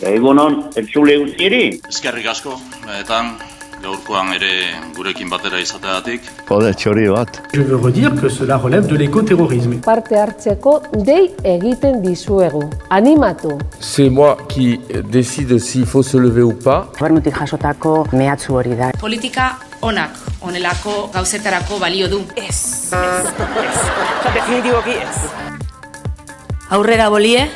Egunon, entzule guztieri? Eskerrik asko, benetan gaurkoan ere gurekin batera izateagatik. Jode, txori bat. Je veux redire que cela relève de l'écoterrorisme. Parte hartzeko dei egiten dizuegu. Animatu. C'est moi qui décide s'il faut se lever ou pas. Gobernutik jasotako mehatxu hori da. Politika onak, onelako gauzetarako balio du. Ez. Definitiboki ez. Aurrera bolie?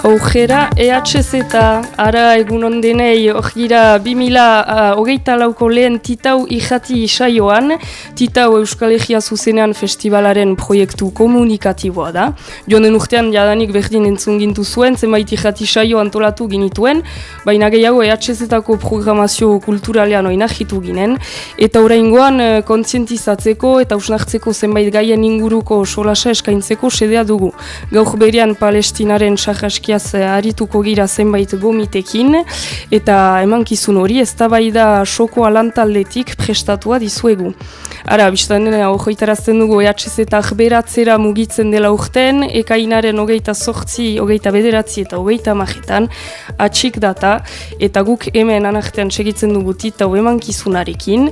Aujera EHZ eta ara egunon denei orgira 2024ko lehen Titau Irrati saioan. Titau Euskal Herria Zuzenean Festivalaren proiektu komunikatiboa da. Joan den urtean jadanik berdin entzun gintu zuen, zenbait irrati saio antolatu ginituen, baina gehiago EHZ-etako programazio kulturalean oinahitu ginen, eta oraingoan kontzientizatzeko eta usnartzeko zenbait gaien inguruko solasa eskaintzeko sedea dugu. Gaur berean Palestinaren sarraskiaz arituko gira zenbait gomitekin, eta emankizun hori eztabaida soko alantaldetik prestatua dizuegu. Ara, biztan hogeitarazten dugu EHZ-etak beratzera mugitzen dela urten, ekainaren 28, 29 eta 30 atxik data, eta guk hemen anartean segitzen dugu Titau emankizunarekin.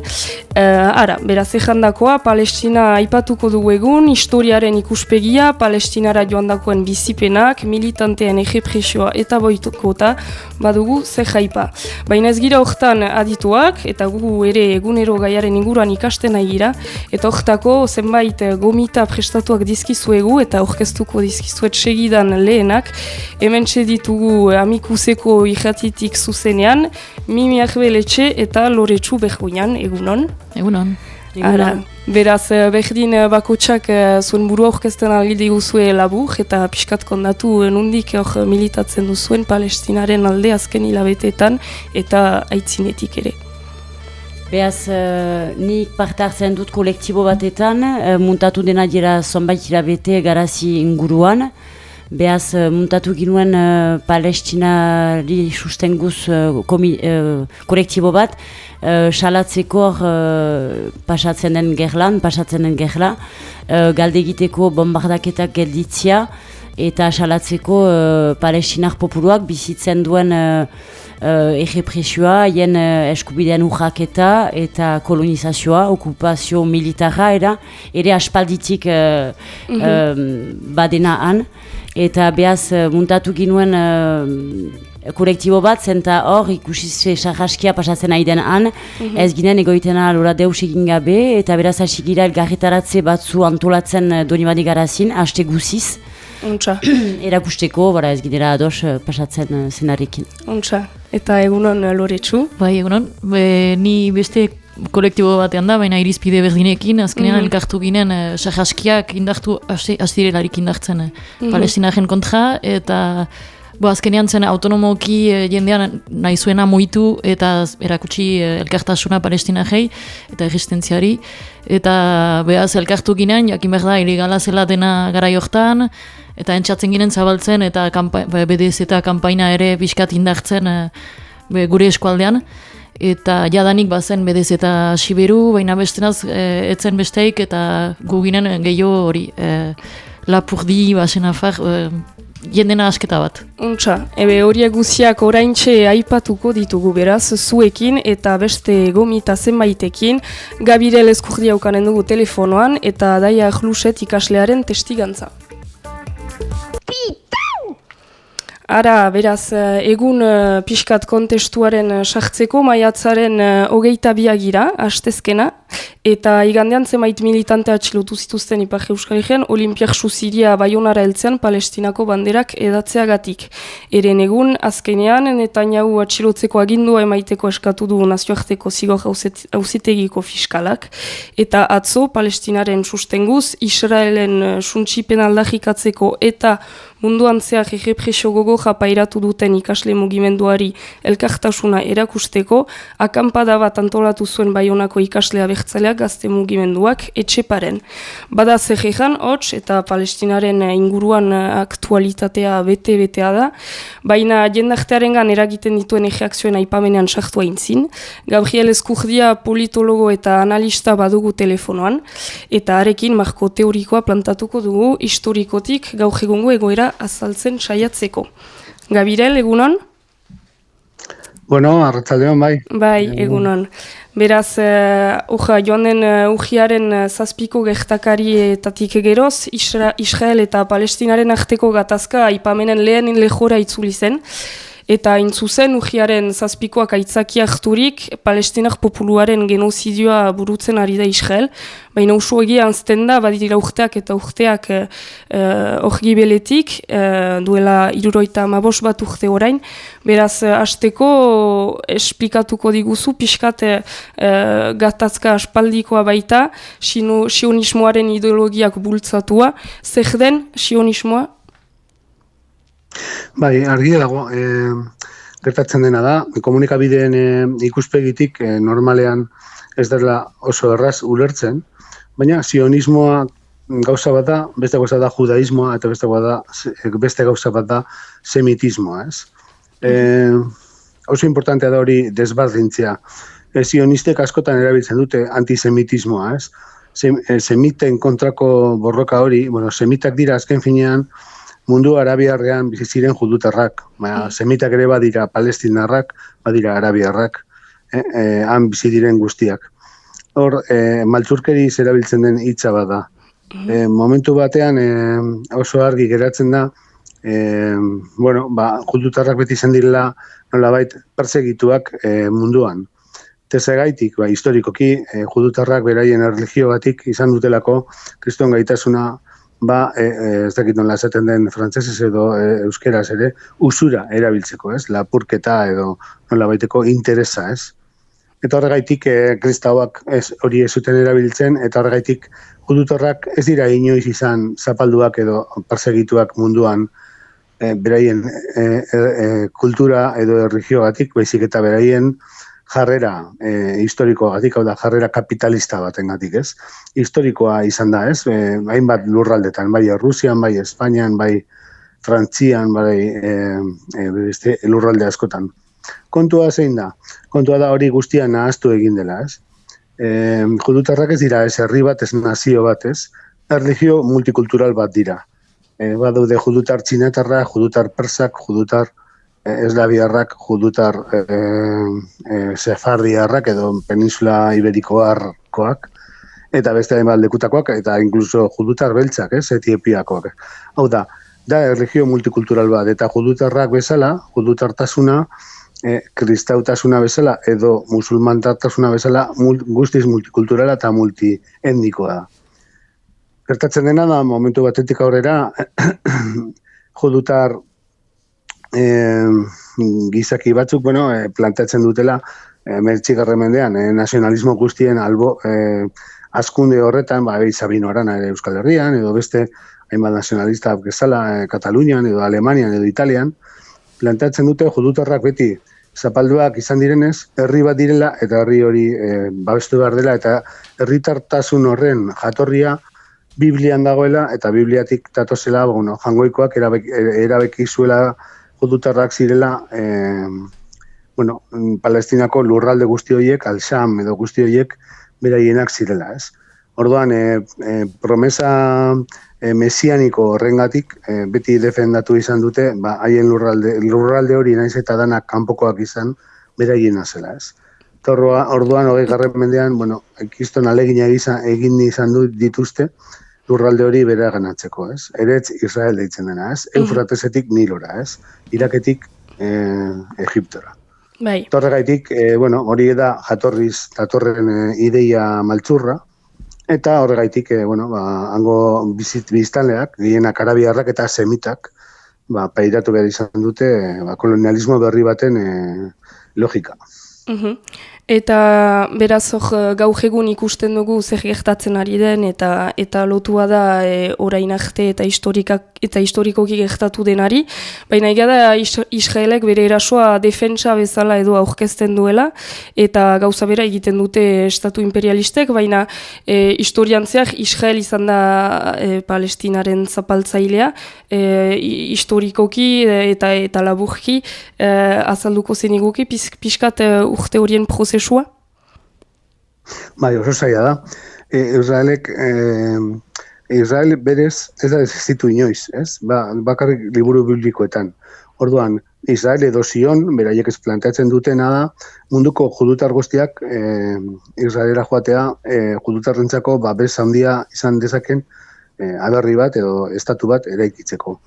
Ara, beraz ejandakoa, Palestina aipatuko dugu egun, historiaren ikuspegia, Palestinara joandakoen bizipenak, militanteen errepresioa eta boikota badugu zer jaipa. Baina ez gira hortan adituak, eta gu ere egunero gaiaren inguruan ikasten nahi gira, eta hortako zenbait gomita prestatuak dizkizuegu eta orkestuko dizkizuet segidan lehenak. Hemen ditugu amikuseko irratitik zuzenean, Mimi Arbeletxe eta Loretsu Berguinan, egunon. Egunon. Ara, beraz, berdin bakotsak zuen burua orkesten algide guzue labur, eta pixkat kondatu nundik hor militatzen duzuen Palestinaren alde azken hilabeteetan, eta aitzinetik ere. Beaz, nik parte hartzen dut kolektibo batetan, muntatu dena dira zonbait hilabete garazi inguruan. Beaz, muntatu ginuen Palestinari sustenguz kolektibo bat, salatzeko pasatzen den gerla, galde egiteko bombardaketak gelditzia, eta salatzeko Palestinar populuak bizitzen duen errepresioa, haien eskubidean urraketa eta kolonizazioa, okupazio militarra ere aspalditik badena han. Eta behaz muntatu ginuen kolektibo bat, zenta hor ikusi sarraskia pasatzen ari den han, ez ginen egoiten alora deus egin gabe, eta beraz hasi gira elgarretaratze batzu antolatzen Donibane garazin, haste guziz. Untxa. Erakusteko, ez ginera ados pasatzen zenarekin. Untxa. Eta egunon Loretsu? Bai, egunon. Ni beste kolektibo batean da, baina irizpide berdinekin, azkenean elkartu ginen sarraskiak indartu, hastirelarik indartzen Palestinaren kontra, eta azkenean zen autonomoki jendean nahi zuena muitu eta erakutsi elkartasuna Palestinarei eta erresistentziari, eta behaz elkartu ginen, jakin behar da, ilegala zela dena garai hortan, eta entzatzen ginen zabaltzen, eta BDS eta kanpaina ere pixkat indartzen gure eskualdean, eta jadanik bazen BDS eta Siberu, baina bestenaz etzen besteik, eta gu ginen gehiago hori Lapurdi, Basenafar, jendena asketa bat. Untxa, horiek guziak oraintxe aipatuko ditugu beraz, zuekin eta beste gomita zenbaitekin. Gabirel Ezkurdia ukanen dugu telefonoan, eta Daia Jluset ikaslearen testigantza. Ara, beraz, egun pixkat kontestuaren sartzeko maiatzaren 22 gira, hastezkena, eta igandean zenbait militante atxilotu zituzten Ipar Euskal Herrian Olinpiar Suziria Baionara heltzean Palestinako banderak edatzeagatik. Eren egun, azkenean, Netanyahu atxilotzeko agindua emaiteko eskatu du nazioarteko zigor auzitegiko fiskalak, eta atzo Palestinaren sustenguz, Israelen suntsipen aldarrikatzeko eta munduan zehar errepresio gogorra pairatu duten ikasle mugimenduari elkartasuna erakusteko, akanpada bat antolatu zuen Baionako ikaslea bertzaleak gazte mugimenduak Etxeparen. Bada zer egan, hots, eta Palestinaren inguruan aktualitatea bete-betea da, baina jendartearengan eragiten dituen erreakzioen aipamenean sartu aintzin. Gabriel Ezkurdia politologo eta analista badugu telefonoan, eta harekin marko teorikoa plantatuko dugu historikotik gaur egungo egoera azaltzen saiatzeko. Gabirel, egunon? Bueno, arratsaldeon bai. Bai, egunon. Beraz, joan den urriaren zazpiko gertakarietatik geroz, Israel eta Palestinaren arteko gatazka aipamenen lehen lehora itzuli zen. Eta intzuzen urriaren zazpikoak aitzaki harturik Palestinak populuaren genozidioa burutzen ari da Israel. Baina usu egia anzten da, badira urteak eta urteak orgi beletik, duela 75 bat urte orain. Beraz, hasteko esplikatuko diguzu, pixkat gatazka aspaldikoa baita, sionismoaren ideologiak bultzatua. Zer den sionismoa? Bai, argi dago, gertatzen dena da, komunikabideen ikuspegitik normalean ez dela oso erraz ulertzen, baina sionismoa gauza bat da, beste gauza da judaismoa eta beste gauza bat da semitismoa, ez? Oso importantea da hori desbardintzea. Sionistek askotan erabiltzen dute antisemitismoa, ez? Semiten kontrako borroka hori, semitak dira azken finean, mundu arabiarrean bizi ziren judutarrak, semitak ere badira palestinarrak, badira arabiarrak, han bizi diren guztiak. Hor, maltzurkeriz erabiltzen den hitza bada. Momentu batean oso argi geratzen da, judutarrak beti izan direla nolabait persegituak munduan. Tezagaitik, historikoki, judutarrak beraien erlijiogatik izan dutelako kriston gaitasuna, ez dakit nola esaten den frantsesez edo euskeraz ere, usura erabiltzeko, ez? Lapurketa edo nola baiteko interesa, ez? Eta horregaitik kristauak hori ez zuten erabiltzen, eta horregaitik judutarrak ez dira inoiz izan zapalduak edo persegituak munduan beraien kultura edo erlijiogatik, baizik eta beraien jarrera historikoagatik, hau da, jarrera kapitalista batengatik, ez? Historikoa izan da, ez? Hainbat lurraldetan, bai Errusian, bai Espainian, bai Frantzian, bai lurralde askotan. Kontua zein da? Kontua da hori guztia nahaztu egin dela, ez? Judutarrak ez dira, ez herri bat, ez nazio bat, ez? Erlijio multikultural bat dira. Badaude judutar txinatarra, judutar persak, judutar eslaviarrak, judutar sefardiarrak edo peninsula iberikoarkoak, eta beste hainbat lekutakoak, eta inkluso judutar beltzak, etiopiakoak. Hau da erlijio multikultural bat, eta judutarrak bezala, judutartasuna, kristautasuna bezala, edo musulmantartasuna bezala, guztiz multikulturala eta multietnikoa da. Gertatzen dena da, momentu batetik aurrera, judutar gizaki batzuk, planteatzen dutela, 19. mendean, nazionalismo guztien askunde horretan, Sabino Arana ere Euskal Herrian, edo beste hainbat nazionalista bezala, Katalunian, edo Alemanian, edo Italian, planteatzen dute judutarrak beti zapalduak izan direnez, herri bat direla, eta herri hori babestu behar dela, eta herritartasun horren jatorria Biblian dagoela, eta Bibliatik datozela, jangoikoak erabeki zuela judutarrak zirela, Palestinako lurralde guzti horiek, Al-Sham edo guzti horiek beraienak zirela, ez? Orduan, promesa mesianiko horrengatik beti defendatu izan dute, haien lurralde hori naiz eta danak kanpokoak izan, beraiena zela, ez? Orduan, 20. mendean, kriston alegina egin izan dituzte, lurralde hori bera ganatzeko, ez? Eretz Israel deitzen dena, ez? Eufratesetik Nilora, ez? Iraketik Egiptora. Bai. Horregaitik, hori da datorren ideia maltzurra, eta horregaitik, hango biztanleak, gehienak arabiarrak eta semitak, pairatu behar izan dute, kolonialismo berri baten logika. Eta beraz gaur egun ikusten dugu zer gertatzen ari den eta lotua da orain arte eta historikoki gertatu denari, baina egia da Israelek bere erasoa defentsa bezala edo aurkezten duela eta gauza bera egiten dute estatu imperialistek, baina historian zehar Israel izan da Palestinaren zapaltzailea, historikoki eta laburki azalduko zeniguki pixkat urte horien prozesua. Bai, oso zaila da. Israelek Israel berez ez da existitu inoiz, ez? Bakarrik liburu biblikoetan. Orduan, Israel edo Zion, beraiek ez planteatzen dutena da, munduko judutar guztiak Israelera joatea judutarrentzako babes handia izan dezaken aberri bat edo estatu bat eraikitzeko.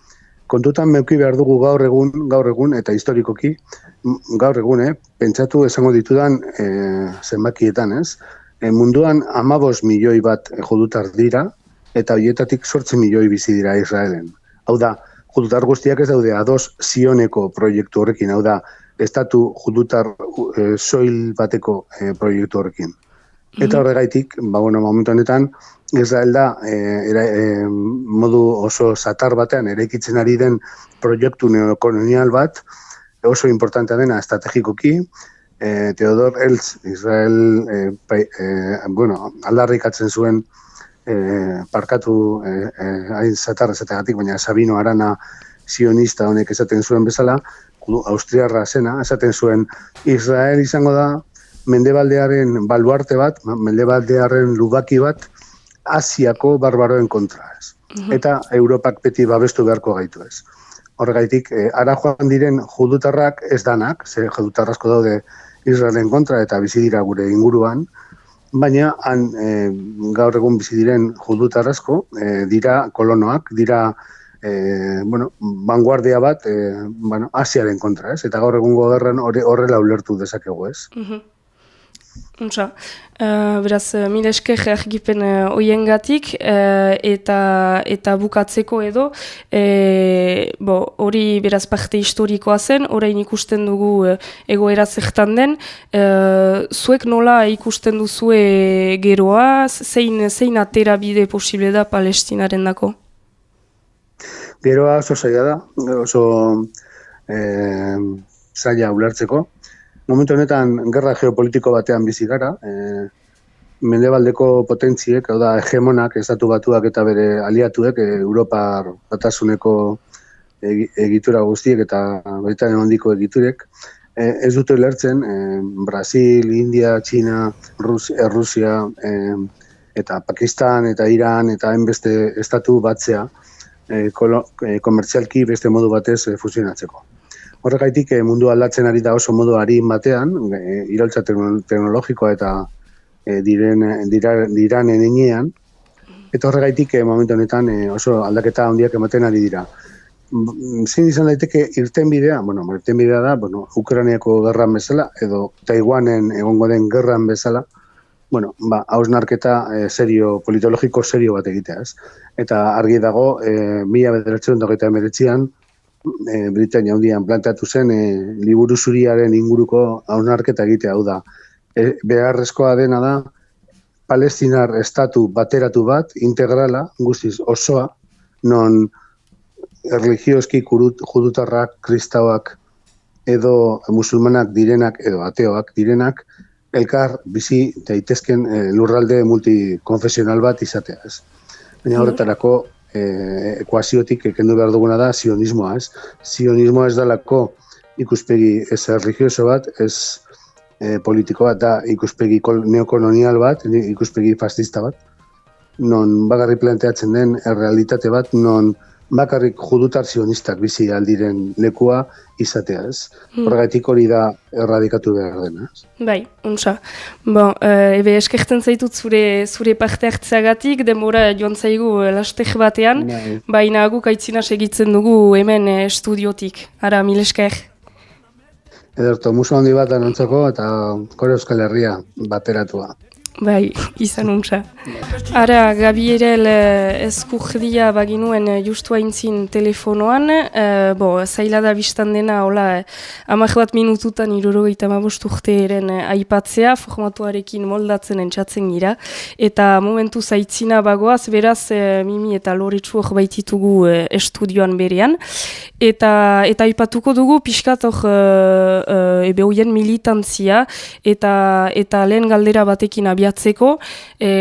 Kontutan meuki behar dugu gaur egun eta historikoki, gaur egun, pentsatu esango ditudan zenbakietan, ez? Munduan 15 milioi bat judutar dira, eta horietatik 8 milioi bizi dira Israelen. Hau da, judutar guztiak ez daude ados Zioneko proiektu horrekin, hau da, estatu judutar soil bateko proiektu horrekin. Eta horregaitik, momentu honetan, Israel da modu oso zatar batean eraikitzen ari den proiektu neokolonial bat, oso importantea dena estrategikoki. Theodor Herzl, Israel aldarrikatzen zuen parkatu hain zatar esategatik, baina Sabino Arana sionista honek esaten zuen bezala, austriarra zena, esaten zuen Israel izango da mendebaldearen baluarte bat, mendebaldearen lubaki bat, Asiako barbaroen kontra ez. Eta Europak beti babestu beharko gaitu ez. Horregaitik, ara joan diren judutarrak ez danak, ze judutarrazko daude Israelen kontra eta bizi dira gure inguruan, baina gaur egun bizi diren judutarrazko dira kolonoak, dira vanguardia bat Asiaren kontra ez, eta gaur egungo gerran horrela ulertu dezakegu ez. Beraz, mila esker argipen oiengatik eta bukatzeko edo hori beraz parte historikoa zen, orain ikusten dugu egoera zertan den, zuek nola ikusten duzue geroa, zein atera bide posible da Palestinaren dako? Geroa oso zaila da, oso zaila ulertzeko. Momentu honetan, gerra geopolitiko batean bizi gara, mendebaldeko potentziek, hau da, hegemonak, estatu batuak eta bere aliatuek, Europar batasuneko egitura guztiek eta baita handiko egiturek, ez dute ulertzen, Brasil, India, China, Rusia, eta Pakistan, eta Iran, eta hainbeste estatu batzea, komertzialki beste modu batez fusionatzeko. Horregaitik mundu aldatzen ari da oso modu arin batean, iraultza teknologikoa eta diranen enean, eta horregaitik momentu honetan oso aldaketa handiak ematen ari dira. Zein izan daiteke irtenbidea? Irtenbidea da, Ukrainiako gerran bezala, edo Taiwanen egongo den gerran bezala, hausnarketa politologiko serio bat egitea, ez? Eta argi dago, 1929an, Britania Handian planteatu zen liburu zuriaren inguruko hausnarketa egitea, hau da. Beharrezkoa dena da, Palestinar estatu bateratu bat, integrala, guztiz osoa, non erlijioski judutarrak, kristauak, edo musulmanak direnak, edo ateoak direnak, elkar bizi daitezken lurralde multikonfesional bat izatea, ez. Baina horretarako ekuaziotik kendu behar duguna da sionismoa, ez. Sionismoa ez dalako ikuspegi ez religioso bat, ez politiko bat, da ikuspegi neokolonial bat, ikuspegi fascista bat, non bakarrik planteatzen den errealitate bat, non bakarrik judutar sionistak bizi aldiren lekua izatea, ez. Horregatik hori da erradikatu behar dena, ez. Bai, untsa. Ebe eskertzen zaitut zure parte hartzeagatik, denbora joan zaigu lastek batean, baina guk aitzina segitzen dugu hemen estudiotik. Ara, mil esker. Ederto, musu handi bat anontzako eta Kore Euskal Herria bateratua. Bai, izan untsa. Ara, Gabriel Eskurdia baginuen justu haintzin telefonoan, zaila da biztan dena, hola, 10 minututan 75 urtearen aipatzea, formatuarekin moldatzen entzatzen gira, eta momentu zaitzina bagoaz, beraz, Mimi eta Loritsu hor baititugu estudioan berean, eta aipatuko dugu pixkat hor hoien militantzia, eta lehen galdera batekin abiatzeko,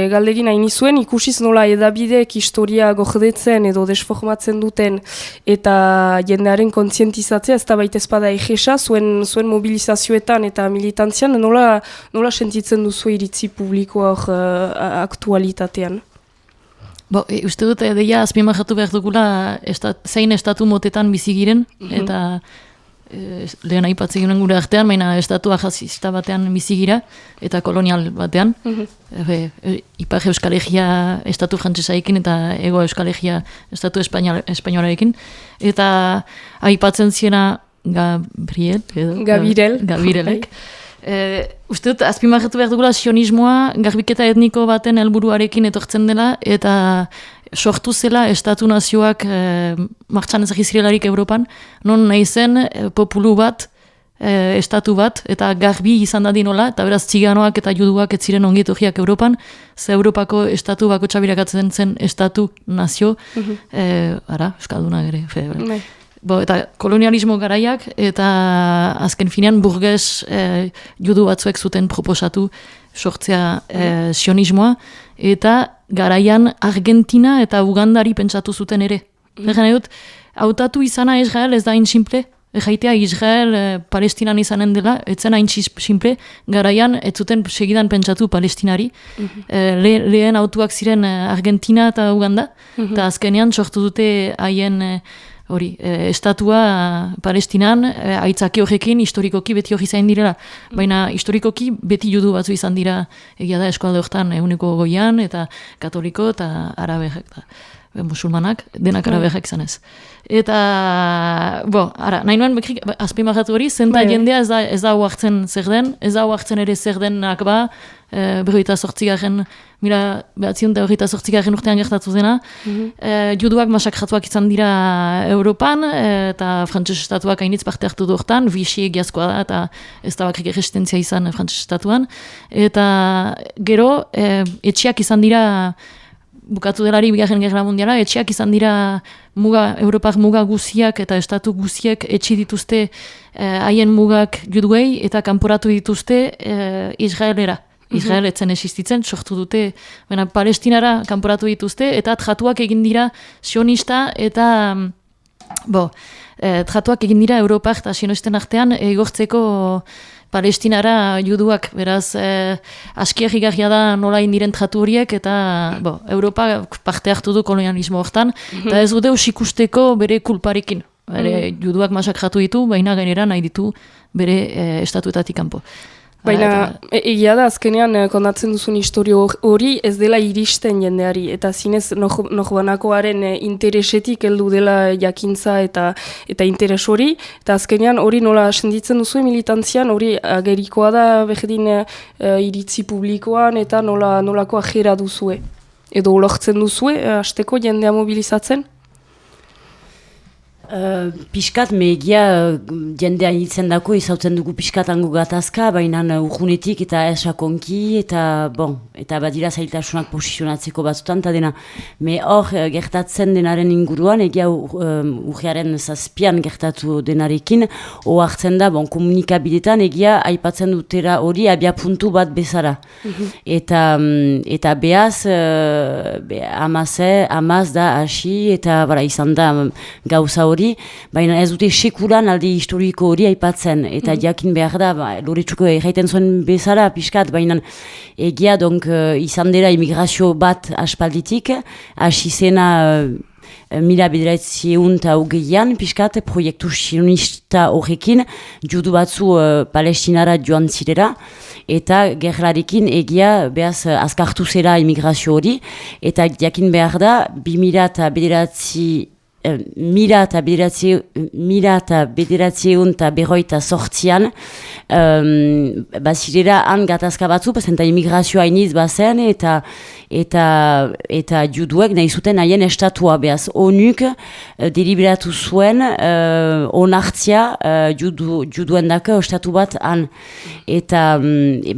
galdegin hain izuen, ikusiz nola edabideek historia gordetzen edo desformatzen duten eta jendearen kontzientizatzea, ez da baita ezpada egesa, zuen mobilizazioetan eta militantzian, nola sentitzen duzu iritzi publikoa aktualitatean? Uste dut, deia azpimarratu behar dugula zein estatu motetan bizi giren, eta lehen aipatzen ginen gure artean, baina estatua jazista batean bizi gira, eta kolonial batean. Ipar Euskal Herria estatu frantsesaikin eta Hego Euskal Herria estatu espainolarekin. Eta aipatzen ziena Gabirelek. Uste dut, azpimarratu behar dugula sionismoa garbiketa etniko baten helburuarekin etortzen dela, eta sortu zela estatu nazioak martxan ezagizirelarik Europan, non nahi zen populu bat, estatu bat, eta garbi izan dadinola, eta beraz txiganoak eta juduak ez ziren ongi etorriak Europan, ze Europako estatu bako txabirakatzen zen estatu nazio, Euskalduna ere, eta kolonialismo garaiak, eta azken finean burges judu batzuek zuten proposatu sortzea sionismoa, eta garaian Argentina eta Ugandari pentsatu zuten ere. Egan dut, hautatu izana Israel ez da hain simple, jaitea Israel Palestinan izanen dela, etzen hain simple, garaian ez zuten segidan pentsatu Palestinari. Lehen autuak ziren Argentina eta Uganda, eta azkenean sortu dute haien estatua Palestinan, aitzaki horrekin historikoki beti hori zain direla. Baina historikoki beti judu batzu izan dira, egia da eskualde horretan 100% eta katoliko eta arabek musulmanak, denak arabek izan ez. Eta, nahi nuen bekrik azpimarratu hori, zenta jendea ez da huartzen zer den, ez da huartzen ere zer denak berroita sortzigaren, berroita sortzigaren urtean gertatu dena. Juduak masakratuak izan dira Europan, eta frantses estatuak hainitz parte hartu du hortan, Vichy egiazkoa da, eta ez da bakrik erresistentzia izan frantses estatuan. Eta gero, etxeak izan dira, bukatu delari Bigarren Gerra Mundiala, etxeak izan dira Europak muga guziak eta estatu guziek etxi dituzte haien mugak juduei eta kanporatu dituzte Israelera. Israel etzen existitzen, sortu dute, Palestinara kanporatu dituzte, eta tratuak egin dira sionista eta tratuak egin dira Europak eta sionisten artean egortzeko Palestinara juduak, beraz, askiagigarria da nola indiren tratu horiek, eta Europa parte hartu du kolonialismo hortan, eta ez dute ikusteko bere kulparekin. Juduak masakratu ditu, baina gainera nahi ditu bere estatuetatik kanpo. Baina egia da azkenean kontatzen duzun historio hori ez dela iristen jendeari, eta zinez norbanakoaren interesetik heldu dela jakintza eta interes hori, eta azkenean hori nola senditzen duzu militantzian, hori agerikoa da berdin iritzi publikoan eta nolako ajera duzue, edo lortzen duzue, hasteko jendea mobilizatzen? Piskat megia jendea hitzen dako izautzen dugu piskatango gatazka, baina urgunetik eta esakonki eta badira zailtasunak posizionatzeko batzutan, eta dena. Me hor gertatzen denaren inguruan, egia urriaren zazpian gertatu denarekin, hartzen da, komunikabidetan egia aipatzen dutera hori abia puntu bat bezala. Eta behaz, amaz da hasi eta izan da gauza hori, baina ez dute sekulan aldi historiko hori aipatzen, eta jakin behar da, Loretsuko erraiten zuen bezala piskat, baina egia izan dela immigrazio bat aspalditik, hasi zena 1920an piskat, proiektu sionista horrekin, judu batzu Palestinara joan zirela, eta gerlarekin egia behaz azkartu zela immigrazio hori, eta jakin behar da, 1948an bazirera han gatazka batzu, eta immigrazioa iniz bazen, eta juduek nahi zuten haien estatua, behaz ONUk deliberatu zuen onartzia juduen dako estatu bat han, eta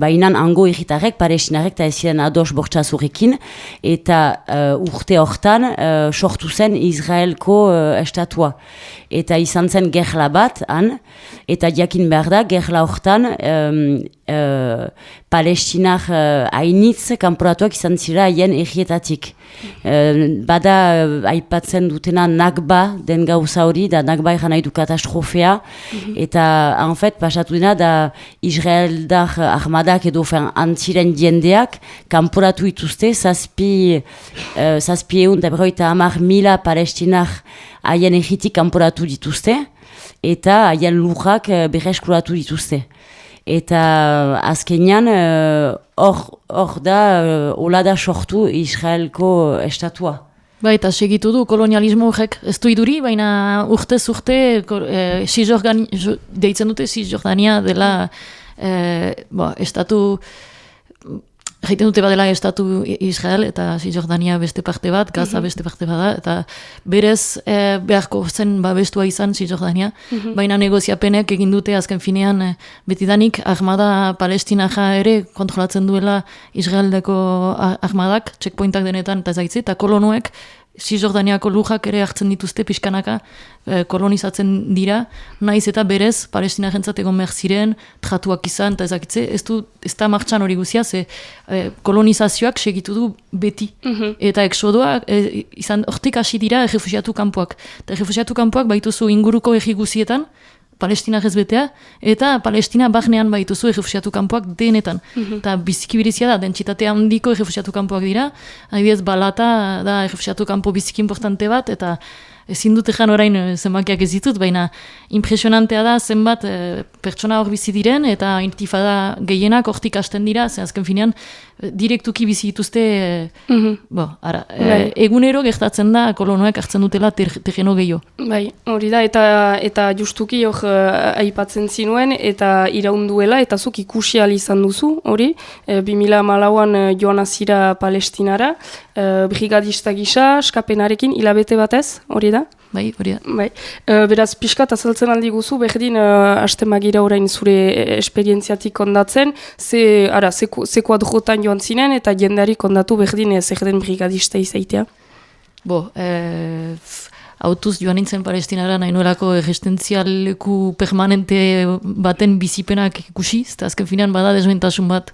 bainan hango egitarrek, palestinarek, eta ez ziren ados bortxazurekin, eta urte hortan sortu zen Israelko estatua. Eta izan zen gerla bat han, eta jakin behar da, gerla hortan palestinar hainitz kanporatuak izan zira haien egietatik. Bada aipatzen dutena Nakba den gauza hori, da Nakba egan nahi du katastrofea, eta en fait pasatu dena da Israeldar armadak edo antziren jendeak kanporatu dituzte, 750.000 palestinar haien egitik kanporatu dituzte, eta haien lujak berreskuratu dituzte. Eta azkenean hor da hola da sortu Israelko estatua. Ba, eta segitu du kolonialismo horrek ez du iduri, baina urtez urte deitzen dute Cisjordania dela estatu, jaiten dute badela estatu Israel eta Cisjordania beste parte bat, Gaza beste parte bat da, eta berez beharko zen babestua izan Cisjordania, baina negoziapenek egin dute azken finean betidanik armada palestinaja ere kontrolatzen duela Israeldeko armadak, checkpointak denetan eta zaitze, eta kolonoek Cisjordaniako lujak ere hartzen dituzte pixkanaka kolonizatzen dira, naiz eta berez palestinarentzat egon behar ziren, tratuak izan eta ezakitze, ez da martxan hori guzia, ze kolonizazioak segitu du beti. Eta exodoa izan hortik hasi dira errefusiatu kanpoak. Eta errefusiatu kanpoak baituzu inguruko egi guzietan, Palestina ez betea, eta Palestina barnean baituzu errefusiatu kanpoak denetan. Eta biziki birizia da, dentsitate handiko errefusiatu kanpoak dira, adibidez Balata da errefusiatu kanpo biziki importante bat, eta ezin dut egan orain zenbakiak ez ditut, baina impresionantea da zenbat pertsona hor bizi diren, eta intifada gehienak hortik hasten dira, ze azken finean direktuki bizi dituzte, egunero gertatzen da kolonoek hartzen dutela terreno gehiago. Bai, hori da, eta justuki hor aipatzen zinuen, eta iraunduela, eta zuk ikusi ahal izan duzu, hori, 2014an joan azira Palestinara, brigadista gisa, eskapenarekin, hilabete batez, hori da? Bai, hori da. Bai. Beraz, pixkat azaltzen aldi guzu, berdin, hastemagira orain zure esperientziatik kondatzen, ze kuadrotan joan zinen, eta jendeari kondatu berdin zer den brigadista izaitea? Autuz joan nintzen Palestinara nahi nuelako existentzialeku permanente baten bizipenak ikusi, eta azken finean bada desbentasun bat,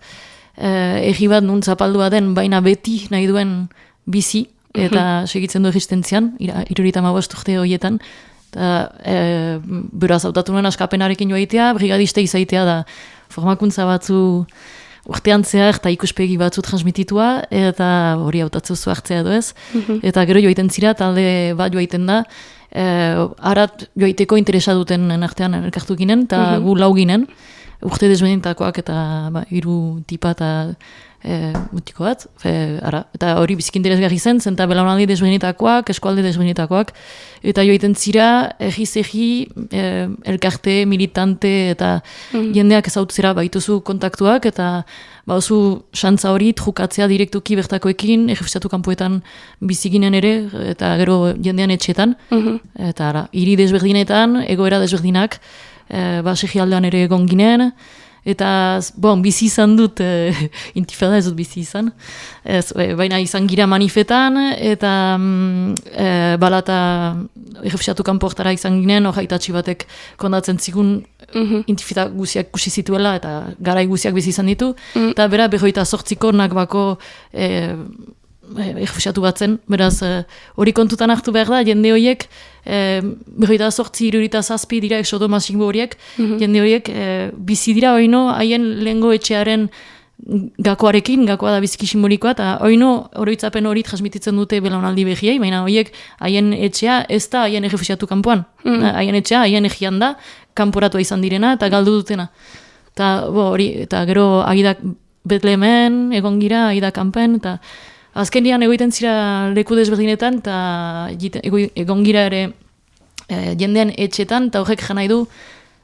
egi bat nun zapaldua den, baina beti nahi duen bizi, eta segitzen du existentzian, 75 urte horietan, eta beraz hautatu nuen askapenarekin joaitea, brigadista izaitea da formakuntza batzu urtean zehar eta ikuspegi batzu transmititua, eta hori hautatzu zu hartzea edo ez, eta gero joaiten zira, talde bat joaiten da, harat joaiteko interesa duten artean elkartu ginen, eta gu lau ginen, urte desberdinetakoak eta 3 tipa eta mutiko bat, eta hori biziki interesgarri zen, zenta belaunaldi desberdinetakoak, eskualde desberdinetakoak, eta joaiten zira, egi elkarte, militante, eta jendeak ezautzera baituzu kontaktuak, eta bauzu xantza hori trukatzea direktuki bertakoekin, errefusiatu kanpoetan biziginen ere, eta gero jendean etxetan, eta hiri desberdinetan, egoera desberdinak, basegi aldean ere egon ginen, eta bizi izan dut, intifada ez dut bizi izan, baina izan gira manifetan, eta Balata errefusiatu kanportara izan ginen, hor aitatxi batek kondatzen zigun intifada guziak kusi zituela, eta garai guziak bizi izan ditu, eta bera 28 Nakbako errefusiatu batzen, beraz hori kontutan hartu behar da, jende horiek 28-67 dira exodo masiko horiek, jende horiek bizi dira oino haien lehengo etxearen gakoarekin, gakoa da biziki simbolikoa, eta oino oroitzapen hori transmititzen dute belaunaldi behiei, baina horiek haien etxea ez da haien errefusiatu kanpoan, haien etxea haien egian da, kanporatua izan direna eta galdu dutena. Eta gero agidak Betlehemen, egon gira, agidak kanpen, eta azkenian egoiten zira leku desberdinetan, eta egon gira ere jendean etxetan, eta horrek janai du,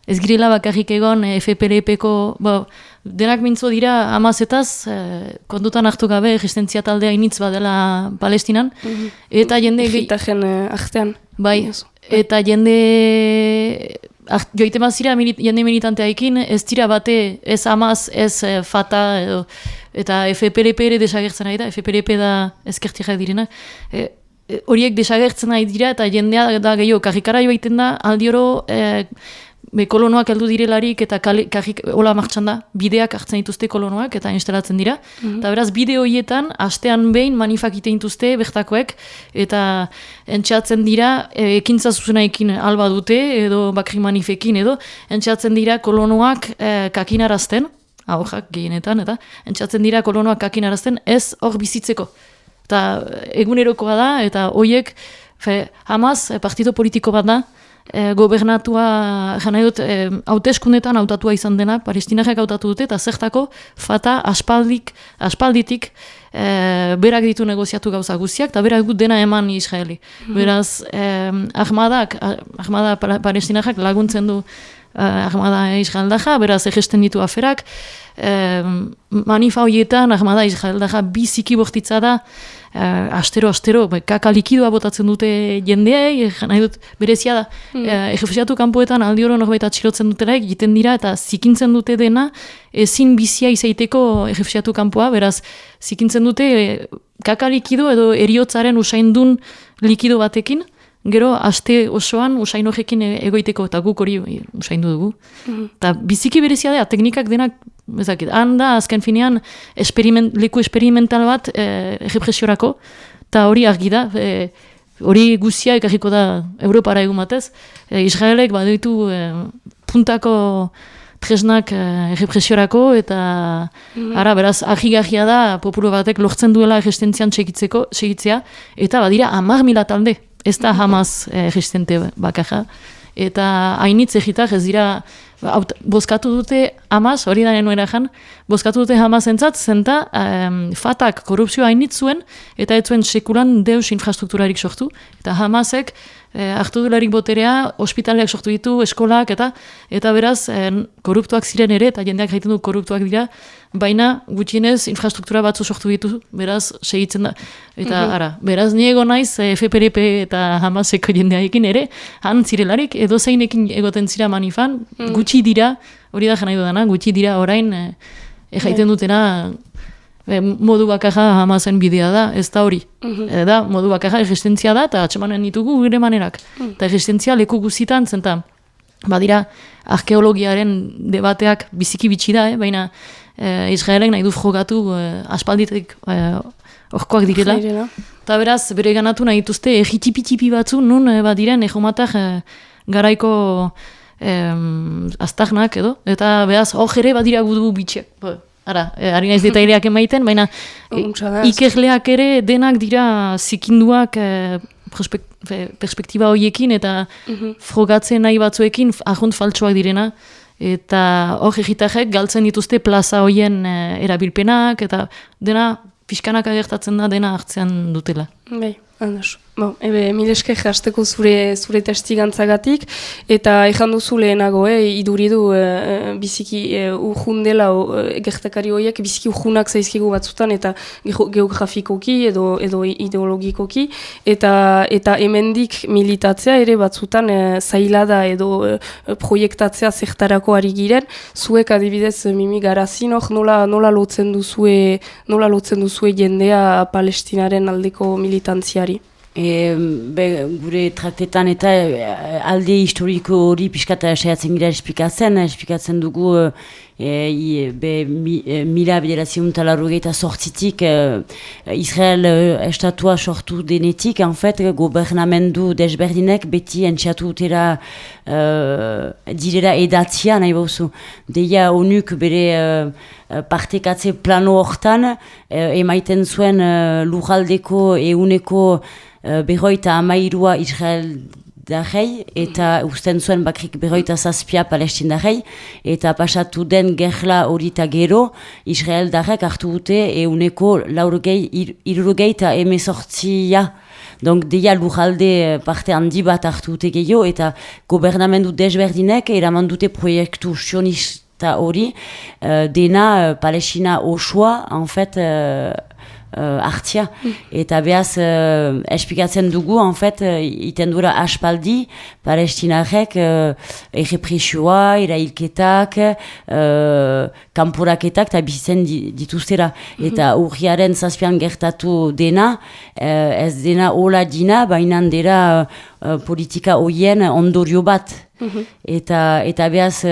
ez girela bakarrik egon FPLP-ko, denak mintzo dira amazetaz, kontutan hartu gabe existentzia taldea initz badela Palestinan, eta jende... Egitajen artean. Bai, eta jende... Joite mazira jende militanteaekin, ez dira bate, ez Hamas, ez Fatah, eta FPLP ere desagertzen nahi da, FPLP da ezkertiak direna. Horiek desagertzen nahi dira, eta jendea da gehiago, karrikara joaiten da, aldi oro kolonoak heldu direlarik eta kajik hola martxan da, bideak hartzen dituzte kolonoak eta instalatzen dira. Eta beraz, bide horietan, astean behin manifak ite dituzte bertakoek eta entxatzen dira, ekintza zuzenaekin alba dute edo bakri manifekin edo, entxatzen dira kolonoak kakinarazten, ahojak gehienetan, eta entxatzen dira kolonoak kakinarazten ez hor bizitzeko. Eta egunerokoa da, eta hoiek, Hamas partido politiko bat da, gobernatua, jana dut, hauteskundetan hautatua izan dena, palestinarrak hautatu dute, eta zertako Fatah aspalditik berak ditu negoziatu gauza guztiak, eta berak gut dena eman Israeli. Beraz, Ahmada palestinarrak laguntzen du Ahmada Israeldaja, beraz egesten ditu aferak, manifa horietan Ahmada Israeldaja biziki bortitza da, astero, kaka likidoa botatzen dute jendeei, nahi dut berezia da, errefusiatu kanpoetan aldi oro norbait atxilotzen dutela egiten dira eta zikintzen dute dena ezin bizia izaiteko errefusiatu kanpoa, beraz zikintzen dute kaka likido edo eriotzaren usaindun likido batekin, gero aste osoan usain horrekin egoiteko eta guk hori usaindu dugu. Eta biziki berezia da, teknikak denak ezakit, handa azken finean leku esperimental bat errepresiorako, eta hori argi da, hori guztia ekarriko da Europara egun batez, Israelek baditu puntako tresnak errepresiorako, eta ara, beraz, ahigarria da populu batek lortzen duela errestentzian segitzea, eta badira 10.000 talde, ez da Hamas errestente bakarra, eta hainitz egitak ez dira, bozkatu dute Hamas, hori da nenuen erajan, bozkatu dute Hamas entzat, zenta Fatak korrupzioa hainitz zuen, eta ez zuen sekulan deus infrastrukturarik sortu, eta Hamasek hartu dularik boterea, ospitaleak sortu ditu, eskolak, eta beraz korruptuak ziren ere, eta jendeak jaiten du korruptuak dira, baina gutxienez infrastruktura batzu sortu ditu, beraz segitzen da. Eta ara, beraz niego naiz FPRP eta Hamaseko jendeaekin ere, han zirelarik, edo zeinekin egoten zira manifan, gutxi dira, hori da janai dudana, gutxi dira orain jaiten dutena, modu bakarra Hamasen bidea da, ez da hori. Da, modu bakarra errestentzia da, eta atxemanen ditugu gure manerak. Eta errestentzia leku guzitan, zenta, badira, arkeologiaren debateak biziki bitxi da, baina Israelek nahi du frogatu aspalditek horkoak direla. Eta beraz, bere ganatu nahi dituzte, egitipi-tipi batzu, nun badiren egomatak garaiko aztarnak edo, eta beraz, hor ere badira gudu bitxiak. Ara, ari naiz detaileak emaiten, baina ikerleak ere denak dira zikinduak perspektiba horiekin eta frogatzen nahi batzuekin ahont faltsuak direna, eta hor egitarrek galtzen dituzte plaza horien erabilpenak, eta dena pixkanak agertatzen da dena hartzean dutela. Bai, andas. Mileske jasteko zure testigantzagatik, eta ejan duzu lehenago, iduri du biziki urjundela gertakari horiek, biziki urjunak zaizkigu batzutan, eta geografikoki edo ideologikoki, eta hemendik militatzea ere batzutan zaila da edo proiektatzea zertarako ari giren, zuek adibidez Mimi Garazin nola lotzen duzue jendea Palestinaren aldeko militantziari? Gure traktetan eta alde historiko hori pixkata saiatzen gira esplikatzen dugu mila bederatziun talarrogeita sortzitik Israel estatua sortu denetik, en fait, gobernamendu desberdinek beti entxatu utera direla edatzia nahi bauzu. Deia onuk bere partekatze plano hortan emaiten zuen lujaldeko euneko berroita amairua Israel darrei, eta usten zuen bakrik berroita zazpia Palestin darrei, eta pasatu den gerla horita gero, Israel darrek hartu dute euneko irurogei eta emezortzia. Donc, deia lujalde parte handi bat hartu dute gehiago, eta gobernamendu desberdinek eraman dute proiektu sionista hori, dena Palestina osoa, en fait, hartzia, eta behaz esplikatzen dugu, en fait, iten dura aspaldi, palestinarek errepresioa, erailketak, kanporaketak, eta bizitzen dituztera. Eta urriaren zazpian gertatu dena, ez dena hola dina, baina dira politika horien ondorio bat. Eta behaz,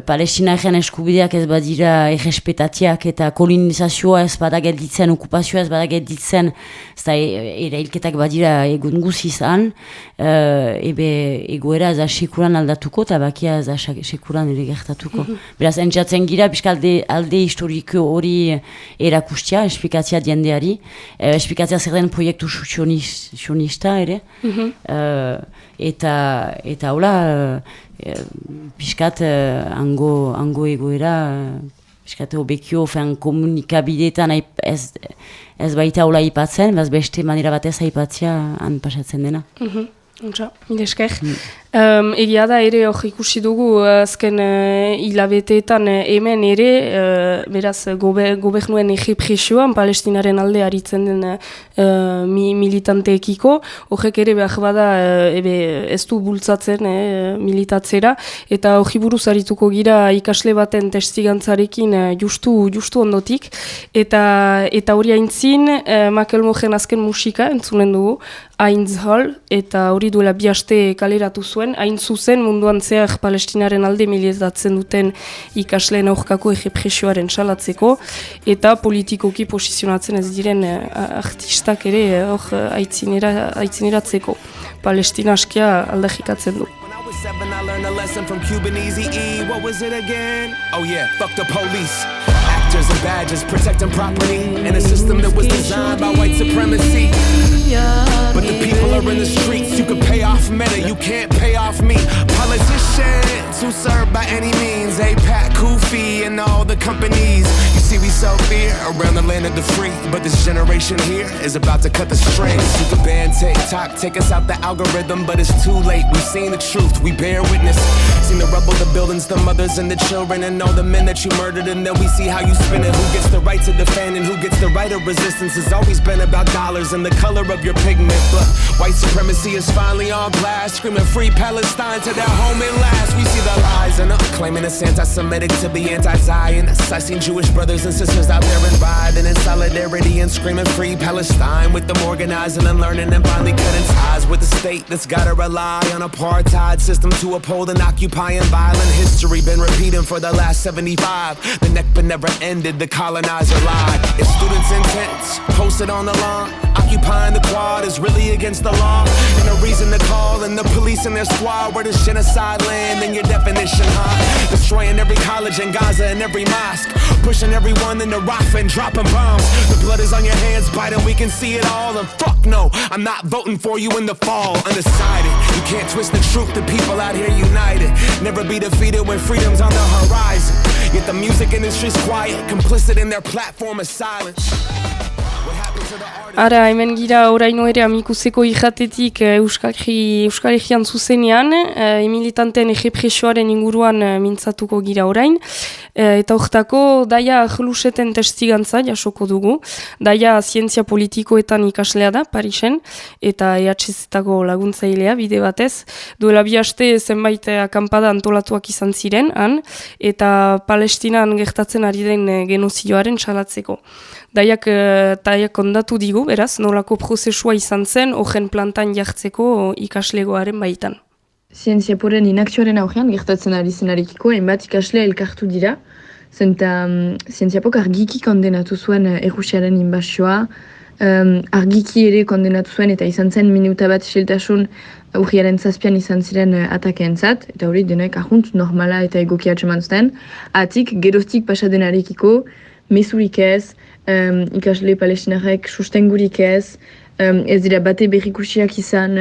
Palestinaren eskubideak ez badira errespetatiak eta kolonizazioa ez bada gelditzen, okupazioa ez bada gelditzen, ez da erailketak badira egun guzizan, egoera ez da sekuran aldatuko eta bakia ez da sekuran ere gertatuko. Beraz, entzatzen gira, alde historiko hori erakustia, esplikatzia diendeari, esplikatzia zer den proiektu sionista ere, eta hola, piskat hango egoera, piskat obekio komunikabideetan ez baita hola aipatzen, beste manera batez aipatzea han pasatzen dena. Esker. Egia da ere hor ikusi dugu azken hilabeteetan hemen ere, beraz gobernuen errepresioan Palestinaren alde aritzen den militanteekiko, horrek ere behar bada ez du bultzatzen militatzera, eta hori buruz arituko gira ikasle baten testigantzarekin justu ondotik, eta hori aintzin Makel Mojen azken musika entzunen dugu, Heinz Hall, eta hori duela 2 aste kaleratu zuen, hain zuzen munduan zehar Palestinaren alde militatzen duten ikasleen aurkako errepresioaren salatzeko, eta politikoki posizionatzen ez diren artistak ere hor aitzineratzeko. Palestina askia aldarrikatzen du. 7, I learned a lesson from Cuban Easy E. What was it again? Oh yeah, fuck the police. Actors and badges protecting property in a system that was designed by white supremacy. But the people are in the streets. You can pay off Meta, you can't pay off me. Politicians who serve by any means. APAC, Kufi, and all the companies. You see, we sell fear around the land of the free. But this generation here is about to cut the strings. You can ban TikTok, take us out the algorithm, but it's too late. We've seen the truth, we bear witness. Seen the rubble, the buildings, the mothers and the children, and all the men that you murdered. And then we see how you spin it. Who gets the right to defend and who gets the right of resistance? It's always been about dollars and the color of your pigment. But white supremacy is finally on blast, screaming free Palestine to their home at last. We see the lies and claiming it's anti-Semitic to be anti-Zionist. I seen Jewish brothers and sisters out there and riding in solidarity and screaming free Palestine, with them organizing and learning and finally cutting ties with the state that's gotta rely on apartheid system to uphold an occupying violent history. Been repeating for the last 75. The Nakba never ended, the colonizer lied. If students' intents posted on the lawn, occupying the quad is really against the law, and a reason to call in the police and their squad. Where does genocide land in your definition, huh? Destroying every college in Gaza and every mosque, pushing everyone into Rafah and dropping bombs. The blood is on your hands, Biden, we can see it all. And fuck no, I'm not voting for you in the fall. Undecided, you can't twist the truth, the people out here united. Never be defeated when freedom's on the horizon. Yet the music industry's quiet, complicit in their platform of silence. Ara, hemen gira oraino ere amikuzeko irratetik Euskal Herrian zuzenean, militanteen errepresioaren inguruan mintzatuko gira orain, eta hortako Daia Ahluseten testigantza jasoko dugu. Daia zientzia politikoetan ikaslea da, Parisen, eta EHZ-etako laguntzailea bide batez. Duela 2 aste zenbait akampada antolatuak izan ziren, han, eta Palestinan gertatzen ari den genozidioaren salatzeko. Daiak ondatu digu, beraz, nolako prozesua izan zen, horren plantan jartzeko ikaslegoaren baitan. Zientziaporen inakzioaren aurrean, gertatzen ari zenarekiko, hainbat ikasle elkartu dira, zenta Zientziapok argiki kondenatu zuen Errusiaren inbasioa, argiki ere kondenatu zuen, eta izan zen minuta bat isiltasun urriaren 7an izan ziren atakeentzat, eta hori denek ahunt normala eta egokia atseman zuten, atik geroztik pasadenarekiko, mezurik ez, ikasle palestinarek sustengurik ez dira bate berrikusiak izan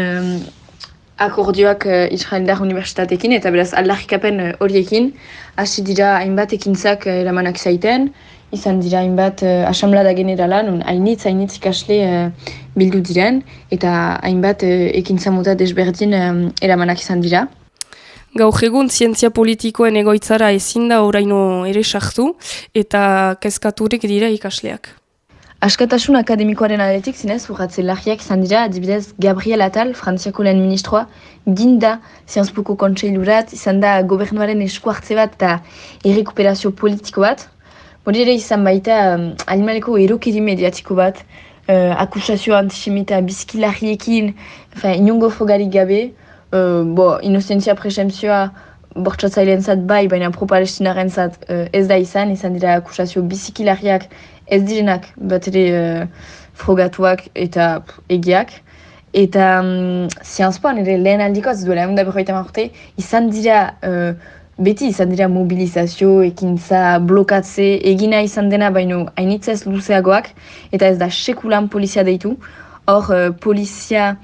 akordioak Israeldar Unibertsitatekin, eta beraz aldarrikapen horiekin hasi dira hainbat ekintzak eramanak zaiten, izan dira hainbat asamblada generala, non hainitz ikasle bildu diren, eta hainbat ekintza mota desberdin eramanak izan dira. Gaur egun zientzia politikoen egoitzara ezin da oraino ere sartu, eta kezkaturik dira ikasleak. Askatasun akademikoaren aldetik zinez urratze larriak izan dira, adibidez Gabriel Attal, Frantziako lehen ministroa, ginda Sciences Poko kontseilurat, izan da gobernuaren esku hartze bat eta errekuperazio politiko bat. Hori ere izan baita animaleko erokiri mediatiko bat, akusazio antisemita bizkilarriekin, inongo frogarik gabe, inozentzia presentzioa bortxatzaileen zat bai, baina pro-palestinaren zat ez da izan dira akusazio bizkilarriak ez direnak bat ere frogatuak eta egiak. Eta Sciences Poan ere lehen aldikoaz duela egun da 50 urte, beti izan dira mobilizazio, ekintza, blokatze, egina izan dena baino hainitzez luzeagoak, eta ez da sekulan polizia deitu. Hor polizia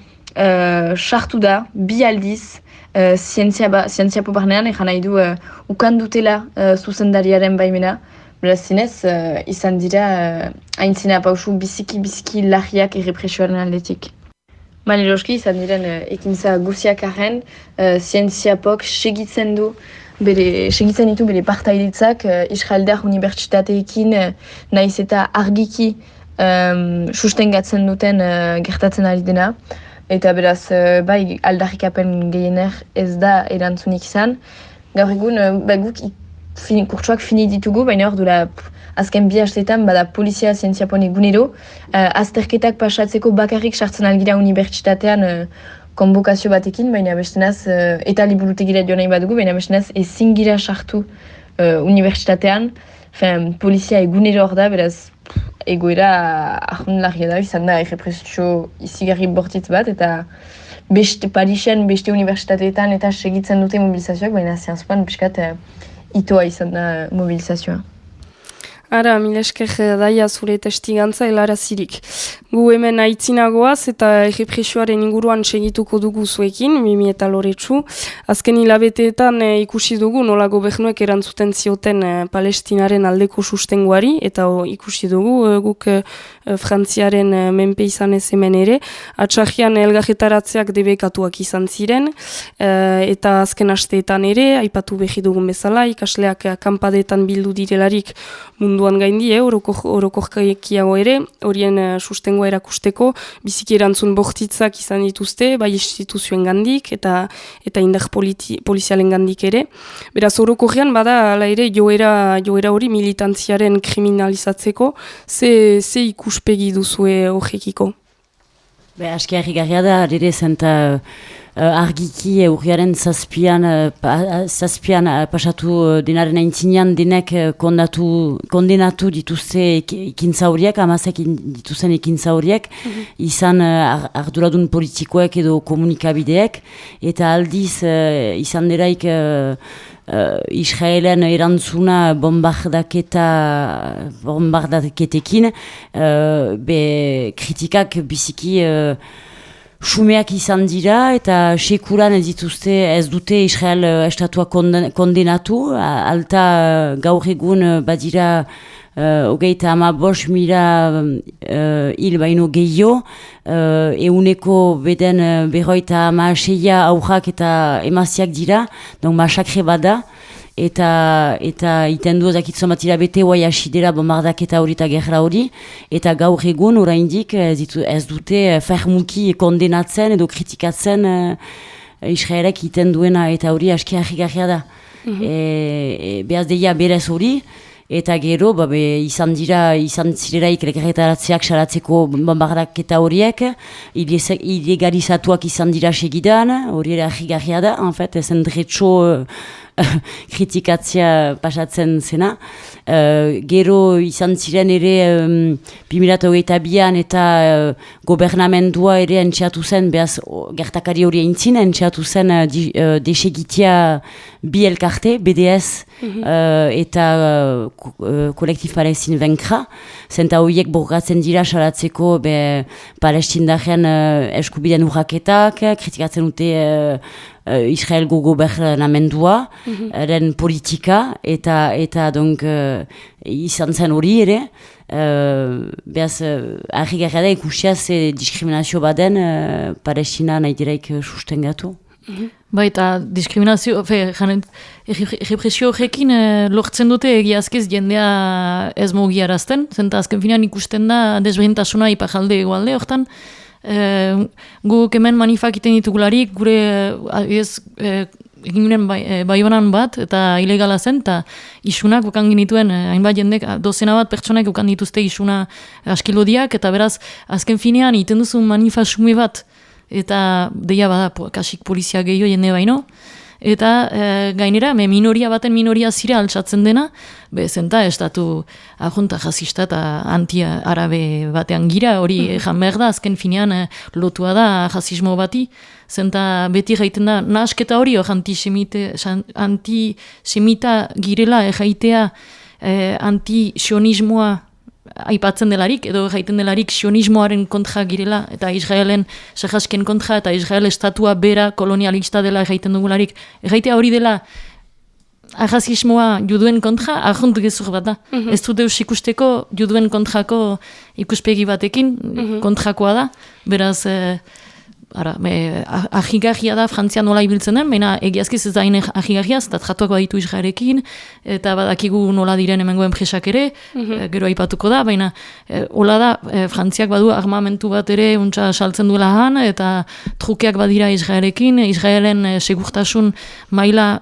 sartu da, bi aldiz, zientziapo barnean, egan nahi du ukan dutela zuzendariaren baimena. Beraz zinez, izan dira haintzina pausu biziki larriak errepresioaren aldetik. Maleroski izan diren ekintza guziak arren, zientziapok segitzen ditu bere partailitzak Israeldar unibertsitateekin nahiz eta argiki sustengatzen duten gertatzen ari dena. Eta beraz, bai aldarrikapen gehiener ez da erantzunik izan. Gaur egun, guk kurtsuak fini ditugu, baina hor duela azken bi hastetan bada polizia zientziapon egunero, azterketak pasatzeko bakarrik sartzen algira unibertsitatean konbokazio batekin, baina bestenaz, eta liburutegira joan nahi badugu, baina bestenaz ezin gira sartu unibertsitatean, polizia egunero hor da, beraz egoera ahonlarria da, izan da errepresio izigarri bortitz bat, eta Parisen beste unibertsitateetan eta segitzen dute mobilizazioak, baina Sciences Poan piskat itoa izan da mobilizazioa. Ara, mila esker daia zure testigantza helarazirik. Gu hemen aitzinagoaz eta errepresioaren inguruan segituko dugu zuekin, Mimi eta Loretsu. Azken hilabeteetan ikusi dugu nola gobernuek erantzuten zioten Palestinaren aldeko sustenguari, eta ikusi dugu guk Frantziaren menpe izan ez hemen ere. Atxajian elgarretaratzeak debekatuak izan ziren, eta azken asteetan ere, aipatu behi dugun bezala, ikasleak kanpadeetan bildu direlarik munduan gaindi, orokorkiago ere, horien sustengoa erakusteko, biziki erantzun bortitzak izan dituzte, bai instituzioen gandik eta indar polizialen gandik ere. Beraz, orokorrean bada ala ere joera hori militantziaren kriminalizatzeko, ze ikuspegi duzue horrekiko? Aski harrigarria da, ere zenta argiki urriaren zazpian pasatu denaren aintzinean denek kondenatu dituzte ekintza horiek, amazek dituzten ekintza horiek, izan arduradun politikoek edo komunikabideek, eta aldiz izan deraik Israelen erantzuna bombardaketekin, kritikak biziki xumeak izan dira eta sekulan ez dute Israel estatua kondenatu, alta gaur egun badira 35.000 hil baino gehiago, euneko beden 56 aurrak eta emaziak dira, masakre bada, eta iten du ezakitzu matira bete guai asidera bombardaketa hori eta gerra hori, eta gaur egun oraindik ez dute fermuki kondenatzen edo kritikatzen Israelek iten duena, eta hori aski harrigarria da. Behaz deia berez hori, eta gero izan zirelaik elkarretaratzeak salatzeko bombardaketa horiek, ilegalizatuak izan dira segidan, hori ere harrigarria da, en fait, ezen dretxo kritikatzea pasatzen zena. Gero izan ziren ere 2022an eta gobernamendua ere entxeatu zen, behaz gertakari hori eintzin, entxeatu zen desegitea bi elkarte, BDS eta kolektif Palestin Venkra, zenta horiek borgatzen dira salatzeko palestindaren eskubideen urraketak, kritikatzen dute Israelgo gobernamendua, eren politika, eta donc izan zen hori ere, behaz, harrigarria da ikusiaz diskriminazio baden Palestina nahi diraik sustengatu. Eta diskriminazio, errepresio horrekin lortzen dute egiazkez jendea ez mugiarazten, zenta azken finean ikusten da desberdintasuna iparalde egualde hortan. Guk hemen manifak iten ditugularik, gure eginen Baionan bat, eta ilegala zen, eta isunak ukan genituen, hainbat jendek, dozena bat pertsonak ukan dituzte isuna askilodiak, eta beraz, azken finean, iten duzu manifasume bat, eta deia bada, kasik polizia gehiago jende baino, eta gainera, minoria baten minoria zira altsatzen dena, zenta estatu ajunta jazista eta anti-arabe batean gira, hori jan behar da, azken finean lotua da jazismo bati, zenta beti gaiten da, nahasketa hori antisemita girela jaitea anti-sionismoa aipatzen delarik, edo gaiten delarik sionismoaren kontra girela, eta Israelen sehasken kontra, eta Israel estatua bera kolonialista dela gaiten dugularik. Gaitea hori dela arrazismoa juduen kontra, arjont gezur bat da. Ez du deus ikusteko juduen kontrako ikuspegi batekin, kontrakoa da. Beraz, ahigarria da Frantzia nola ibiltzen den, baina egiazkiz ez da hain ahigarriaz, eta tratuak baditu Israelekin, eta badakigu nola diren hemengo enpresak ere, gero aipatuko da, baina hola da, Frantziak badu armamentu bat ere untsa saltzen duela han, eta trukeak badira Israelekin, Israelen segurtasun maila,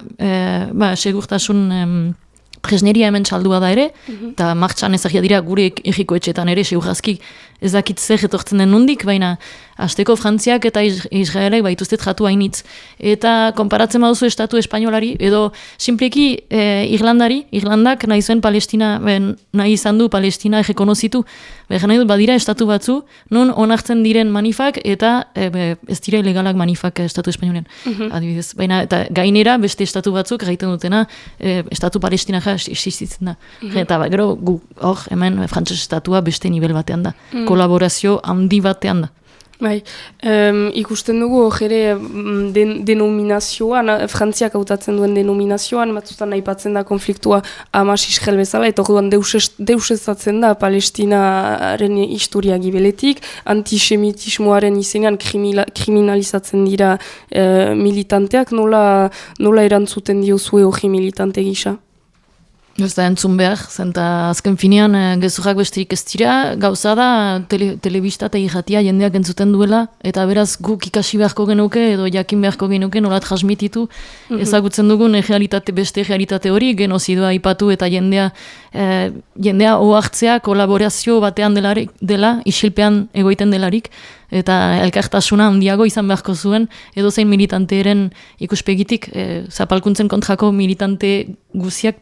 segurtasun presneria hemen saldua da ere, eta martxan ezagia dira gure egiko etxetan ere, segurazki ez dakit zer etortzen den nondik, baina hasteko Frantziak eta Israelek baituzte tratu hainitz. Eta konparatzen baduzu estatu espainolari, edo simpleki Irlandak nahi zuen Palestina, nahi izan du Palestina errekonozitu, nahi dut badira estatu batzu, non onartzen diren manifak, eta ez dira ilegalak manifak estatu espainolean, adibidez. Baina eta gainera beste estatu batzuk gaiten dutena, estatu Palestina existitzen da. Eta gero hor hemen frantses estatua beste nivel batean da. Kolaborazio handi batean da. Bai, ikusten dugu ere denominazioan, Frantziak hautatzen duen denominazioan, batzutan aipatzen da konfliktua Hamas Israel bezala, eta orduan deusezatzen da Palestinaren historia gibeletik, antisemitismoaren izenean kriminalizatzen dira militanteak, nola erantzuten diozue hori militante gisa? Ez da entzun behar, zenta azken finean gezurrak besterik ez dira, gauza da telebista eta irratia jendeak entzuten duela, eta beraz guk ikasi beharko genuke edo jakin beharko genuke nola transmititu, ezagutzen dugun beste realitate hori, genozidoa aipatu eta jendea ohartzea kolaborazio batean dela, isilpean egoiten delarik, eta elkartasuna handiago izan beharko zuen, edozein militantearen ikuspegitik, zapalkuntzen kontrako militante guziak,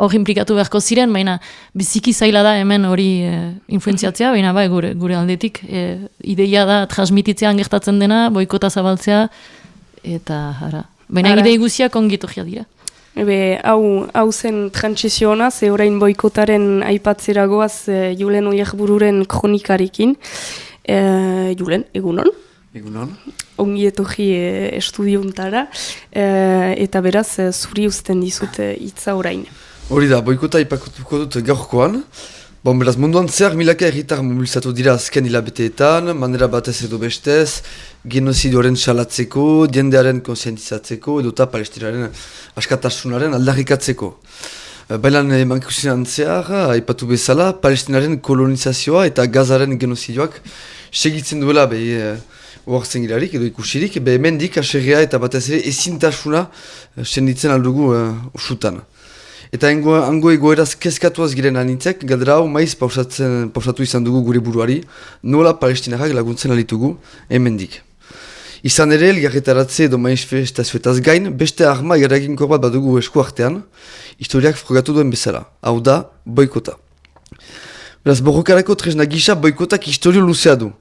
hor implikatu beharko ziren, baina biziki zaila da hemen hori influenziatzea, baina bai gure aldetik ideia da transmititzean gertatzen dena, boikota zabaltzea, eta baina idei guziak ongitorria dira. Hau zen trantsizio ona, ze orain boikotaren aipatzeragoaz Julen Oierbururen kronikarekin. Julen, egunon? Egunon. Ongi etorri estudiontara, eta beraz zuri uzten dizut hitza orain. Hori da, boikota ipatuko dut gaurkoan. Beraz, munduan zehar milaka erritar mobilizatu dira azken hilabeteetan, manera batez edo bestez, genozidioaren salatzeko, jendearen konsientizatzeko, edota palestinaren askatasunaren aldarrikatzeko. Bailan emankusinan zehar, aipatu bezala, palestinaren kolonizazioa eta Gazaren genozidioak segitzen duela oartzen girarik edo ikusirik, hemendik aserrea eta batez ere ezintasuna senditzen aldugu usutan. Eta hango egoeraz kezkatuaz giren anintzek, galdera hau maiz pausatu izan dugu gure buruari, nola palestinarak laguntzen alitugu hemendik. Izan ere, elgarretaratze edo manifestazioetaz gain, beste arma eraginkor bat badugu esku artean, historiak frogatu duen bezala, hau da, boikota. Beraz, borrokarako tresna gisa boikotak historio luzea du.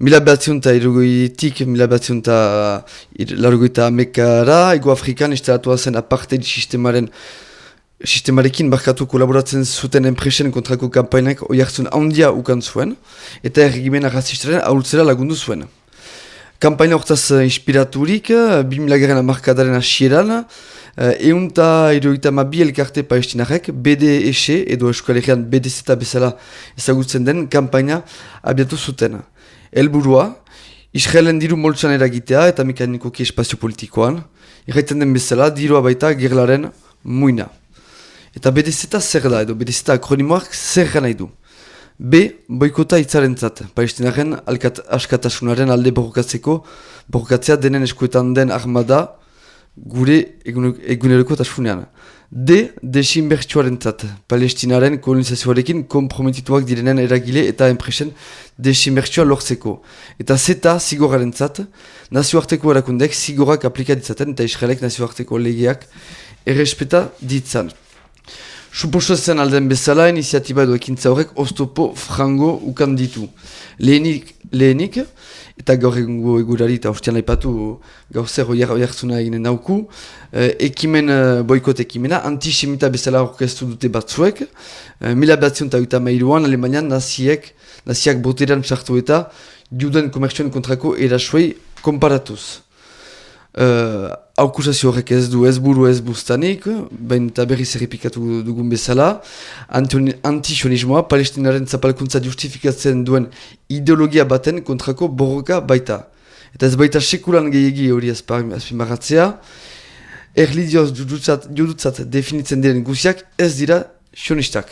1980-tik 1980 Ego Afrikan instalatua zen apartheid sistemarekin barkatu kolaboratzen zuten enpresen kontrako kampainak oihartzun handia ukan zuen, eta erregimen arrazistaren ahultzera lagundu zuen. Kampaina hortaz inspiraturik, 2000 markadaren hasieran, 172 elkarte palestinarek BDS edo Euskal Herrian BDZ bezala ezagutzen den kampaina abiatu zuten. Helburua, Israelen diru moltsan eragitea eta mekanikoki espazio politikoan, erraiten den bezala dirua baita gerlaren muina. Eta BDZ zer da edo BDZ akronimoak zer nahi du. Boikota hitzarentzat, palestinaren askatasunaren alde borrokatzea denen eskuetan den armada gure eguneroko tasunean. Desinbertsioarentzat, Palestinaren kolonizazioarekin komprometituak direnen eragile eta enpresen desinbertsioa lortzeko. Eta zeta zigorrarentzat, nazioarteko erakundek zigorak aplika ditzaten eta Israelek nazioarteko legeak errespeta ditzan. Suposatzen alden bezala, iniziatiba edo ekintza horrek oztopo frango ukan ditu. Lehenik, eta gaur egungo egurari eta hostian laipatu gaur zer oiartzuna eginen nauku, boikot ekimena, antisemita bezala orkestu dute batzuek, 1983an Alemanian naziak boteran sartu eta juden komertzioen kontrako erasuei konparatuz. Akusazio horrek ez du ez buru ez bustanik, baina eta berriz errepikatu dugun bezala, antisionismoa Palestinaren zapalkuntza justifikatzen duen ideologia baten kontrako borroka baita. Eta ez baita sekulan gehiagi hori azpimarratzea, erlidioz judutzat definitzen diren guziak ez dira sionistak.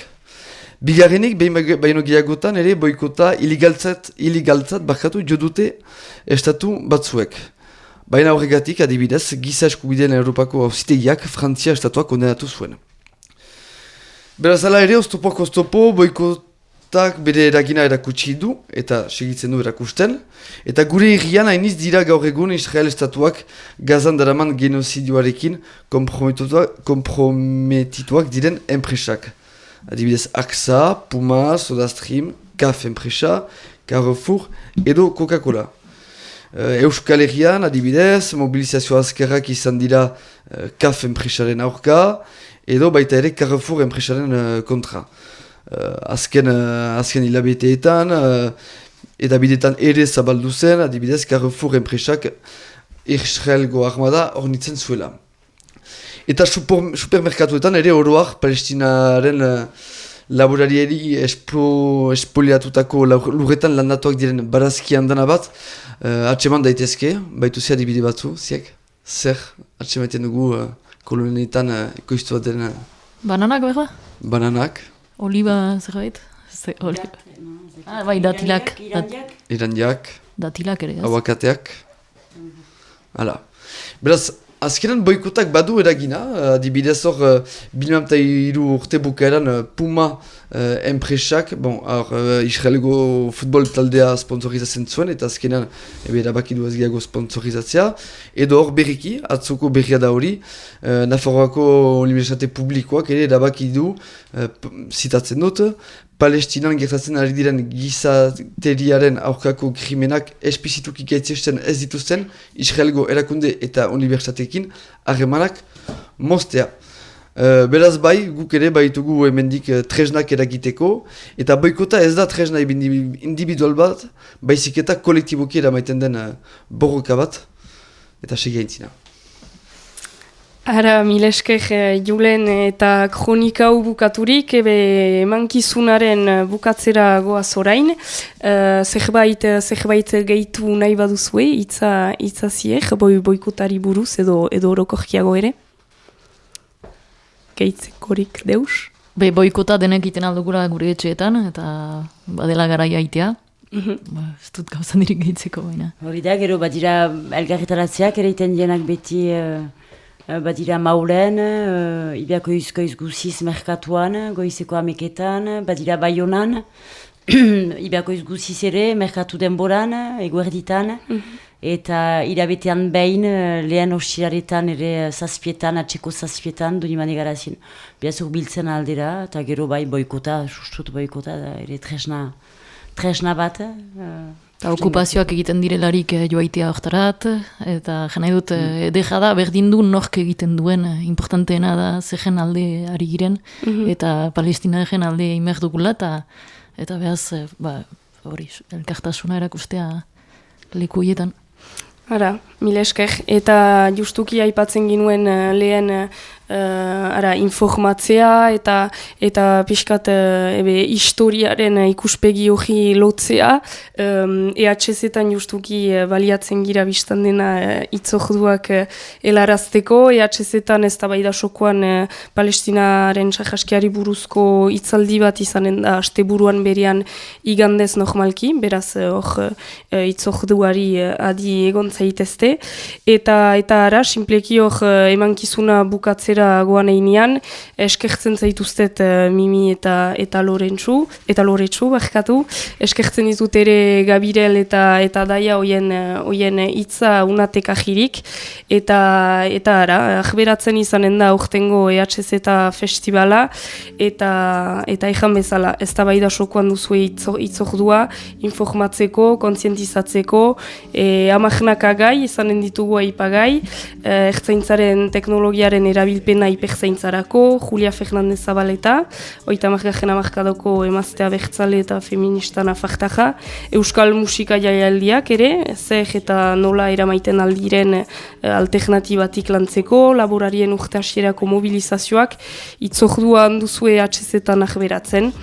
Bigarrenik, baino gehiagotan ere boikota iligaltzat bakatu jodute estatu batzuek. Baina horregatik, adibidez, giza eskubideen Europako auzitegiak Frantzia estatuak kondenatu zuen. Beraz, ala ere, oztopo, boikotak bere eragina erakutsi du, eta segitzen du erakusten, eta gure irrian hainiz dira gaur egun Israel estatuak Gazan daraman genozidioarekin komprometituak diren enpresak. Adibidez, AXA, Puma, SodaStream, CAF enpresa, Carrefour edo Coca-Cola. Euskal Herrian, adibidez, mobilizazio azkerrak izan dira CAF enpresaren aurka, edo baita ere Carrefour enpresaren kontra. Azken hilabeteetan, eta bidetan ere zabaldu zen, adibidez, Carrefour enpresak Israelgo armada ornitzen zuela. Eta supermerkatuetan ere oroak Palestinaren laborarieri espoliatutako lurretan landatuak diren barazki handana bat, atseman daitezke, baitu ze adibide batzu, ziek? Zer atsemaiten dugu kolonetan ekoiztu bat den... Bananak, berda? Bananak. Oliba, zerbait? Bai, datilak. Irandiak. Datilak ere, ez? Aguakateak. Hala. Beraz, azkenan boikotak badu eragina, adibidez hor, 2003 urte bukaeran Puma enpresak, Israelgo futbol taldea sponsorizatzen zuen, eta azkenan erabaki du ez gehiago sponsorizatzea, edo hor berriki, atzuko berria da hori, Nafarroako Unibertsitate Publikoak ere erabaki du, zitatzen dut, Palestinan gertatzen ari diren gizateriaren aurkako krimenak espizituki gaitzesten ez dituzten Israelgo erakunde eta unibertsitateekin harremanak moztea. Beraz bai, guk ere baitugu hemendik tresnak eragiteko, eta boikota ez da tresna individual bat, baizik eta kolektiboki eramaiten den borroka bat, eta segiaintzina. Ara, milesker Julen eta kronika hau bukaturik, emankizunaren bukatzera goaz orain. Zerbait gehitu nahi baduzue, itzaziek, boikotari buruz edo orokorkiago ere? Gehitzekorik deus? Boikota denek iten aldugura gure etxeetan, eta badela garaia itea. Ez dut gauzan dirik gehitzeko baina. Hori da, gero badira elgarretaratzeak ere iten dienak beti... Badira Maulen, Ibiako Euskoiz guziz merkatuan, goizeko ameketan, badira Baionan, Ibiako Guziz ere, merkatu denboran, eguerditan, eta irabetean behin, lehen osiraretan ere zazpietan, atxeko zazpietan, duniman egarazin. Biazuk biltzen aldera, eta gero bai boikota, sustut boikota, ere tresna bat. Eta okupazioak egiten direlarik joaitea hortarat, eta jena dut deja da, berdin du nork egiten duen, importanteena da zehen alde ari giren, eta Palestina egen alde imer dugula, eta behaz, hori, elkartasuna erakustea leku hietan. Ara, mil esker. Eta justuki aipatzen ginuen lehen informatzea eta pixkat historiaren ikuspegi hori lotzea. EHZ-etan justuki baliatzen gira biztan dena itzorduak helarazteko. EHZ-etan ez da bai da sokoan Palestinaren sahaskiari buruzko hitzaldi bat izanen da asteburuan berean igandez normalki, beraz hor itzorduari adi egon zaitezte. Eta ara, simpleki hor emankizuna bukatzera goan einean, eskertzen zaituztet Mimi eta Loretsu, barkatu, eskertzen ditut ere Gabirel eta Daia hoien hitza unatek ahirik, eta ara, ahberatzen izanen da aurtengo EHZ eta festivala, eta ejan bezala, ez da bai da sokoan duzue itzordua, informatzeko, kontzientizatzeko, amajnaka gai, izanen ditugu aipagai, ertzaintzaren teknologiaren erabilpena hiperzaintzarako, Julia Fernandez Zabaleta, 30. hamarkadako emaztea bertzale eta feminista nafartaja, euskal musika jaialdiak ere, zer eta nola eramaiten aldiren alternatibatik lantzeko, laborarien urte hasierako mobilizazioak, itzordua handuzue EHZ-etan ahberatzen.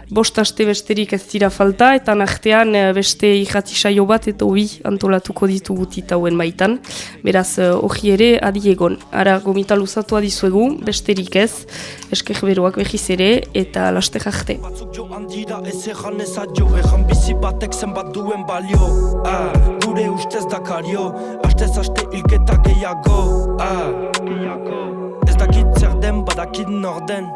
5 aste besterik ez dira falta, eta nartean beste irrati saio bat eta hobi antolatuko ditugu titauen baitan. Beraz, hori ere adi egon. Ara, gomita luzatu adizuegu, besterik ez, esker beroak behiz ere, eta laste jarte. Bizi batek zenbat duen balio, gure ustez dakario, astez aste hilketa gehiago, ez dakit zer den, badakit norden.